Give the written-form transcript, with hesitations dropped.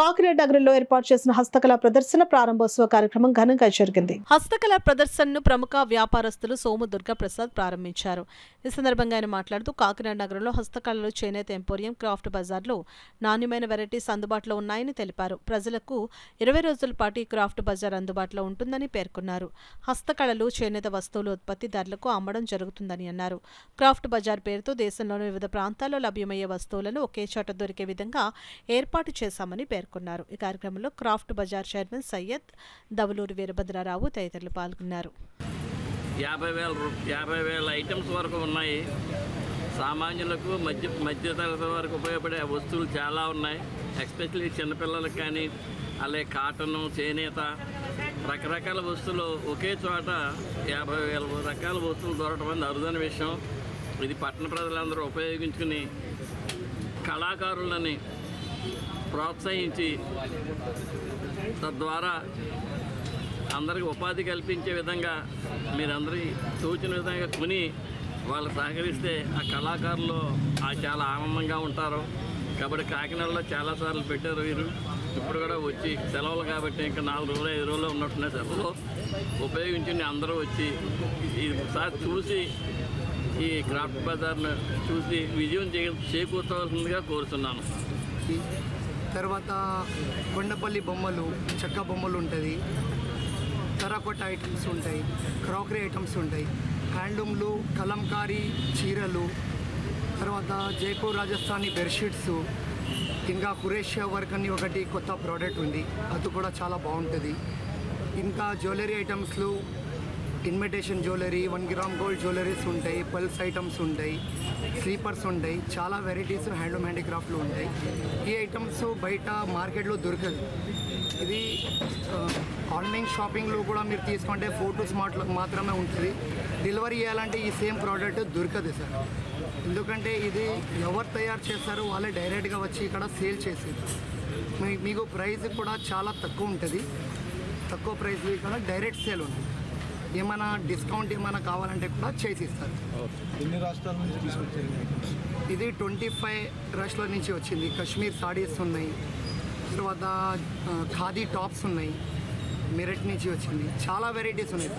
కాకినాడ నగరంలో ఏర్పాటు చేసిన హస్తకళా ప్రదర్శన ప్రారంభోత్సవ కార్యక్రమం ఘనంగా జరిగింది. హస్తకళా ప్రదర్శనను ప్రముఖ వ్యాపారస్తులు సోము దుర్గా ప్రసాద్ ప్రారంభించారు. ఈ సందర్భంగా ఆయన మాట్లాడుతూ కాకినాడ నగరంలో హస్తకళలు, చేనేత ఎంపోరియం, క్రాఫ్ట్ బజార్లో నాణ్యమైన వెరైటీస్ అందుబాటులో ఉన్నాయని తెలిపారు. ప్రజలకు 20 రోజుల పాటు ఈ క్రాఫ్ట్ బజార్ అందుబాటులో ఉంటుందని పేర్కొన్నారు. హస్తకళలు, చేనేత వస్తువుల ఉత్పత్తిదారులకు అమ్మడం జరుగుతుందని అన్నారు. క్రాఫ్ట్ బజార్ పేరుతో దేశంలోని వివిధ ప్రాంతాల్లో లభ్యమయ్యే వస్తువులను ఒకే చోట దొరికే విధంగా ఏర్పాటు చేశామని పేర్కొన్నారు. ఈ కార్యక్రమంలో క్రాఫ్ట్ బజార్ చైర్మన్ సయ్యద్, దవలూరి వీరభద్రరావు తదితరులు పాల్గొన్నారు. 50,000 ఐటమ్స్ వరకు ఉన్నాయి. సామాన్యులకు మధ్యతరగతి వరకు ఉపయోగపడే వస్తువులు చాలా ఉన్నాయి. ఎస్పెషల్లీ చిన్నపిల్లలకు కానీ అలాగే కాటను, చేనేత, రకరకాల వస్తువులు ఒకే చోట 50,000 రకాల వస్తువులు దొరకడం అనేది అరుదైన విషయం. ఇది పట్టణ ప్రజలందరూ ఉపయోగించుకుని కళాకారులని ప్రోత్సహించి తద్వారా అందరికి ఉపాధి కల్పించే విధంగా మీరందరి సూచన విధంగా కొని వాళ్ళు సహకరిస్తే ఆ కళాకారులు చాలా ఆనందంగా ఉంటారు. కాబట్టి కాకినాడలో చాలాసార్లు పెట్టారు వీరు. ఇప్పుడు కూడా వచ్చి సెలవులు కాబట్టి ఇంకా 4 రోజులు 5 రోజులు ఉన్నట్టున్న సెలవులు ఉపయోగించి అందరూ వచ్చి ఈసారి చూసి ఈ క్రాఫ్ట్ బజార్ను చూసి విజయం చేకూర్చవలసిందిగా కోరుతున్నాను. తర్వాత కొండపల్లి బొమ్మలు, చెక్క బొమ్మలు ఉంటుంది, టెర్రకోట ఐటమ్స్ ఉంటాయి, క్రాకరీ ఐటమ్స్ ఉంటాయి, హ్యాండ్లూమ్లు, కలంకారీ చీరలు, తర్వాత జైపూర్ రాజస్థానీ బెడ్షీట్స్, ఇంకా కురేషియా వర్క్ అని ఒకటి కొత్త ప్రోడక్ట్ ఉంది, అది కూడా చాలా బాగుంటుంది. ఇంకా జ్యువెలరీ ఐటమ్స్లు, invitation jewellery, 1 gram gold jewelleries ఉంటాయి, పల్స్ ఐటమ్స్ ఉంటాయి, స్లీపర్స్ ఉంటాయి, చాలా వెరైటీస్ హ్యాండ్లూమ్ హ్యాండీక్రాఫ్ట్లు ఉంటాయి. ఈ ఐటమ్స్ బయట మార్కెట్లో దొరకదు. ఇది ఆన్లైన్ షాపింగ్లో కూడా మీరు తీసుకుంటే ఫోటోస్ మాత్రమే ఉంటుంది. డెలివరీ చేయాలంటే ఈ సేమ్ ప్రోడక్ట్ దొరకదు సార్. ఎందుకంటే ఇది ఎవరు తయారు చేస్తారో వాళ్ళే డైరెక్ట్గా వచ్చి ఇక్కడ సేల్ చేసేది. మీకు ప్రైస్ కూడా చాలా తక్కువ ఉంటుంది. తక్కువ ప్రైస్ ఇక్కడ డైరెక్ట్ సేల్ ఉంటుంది. ఏమైనా డిస్కౌంట్ ఏమైనా కావాలంటే కూడా చేసిస్తారు. ఎన్ని రాష్ట్రాల నుంచి తీసుకొచ్చారు? ఇది 25 రాష్ట్రాల నుంచి వచ్చింది. కాశ్మీర్ సాడీస్ ఉన్నాయి, తర్వాత ఖాదీ టాప్స్ ఉన్నాయి, మెరట్ నుంచి వచ్చింది, చాలా వెరైటీస్ ఉన్నాయి.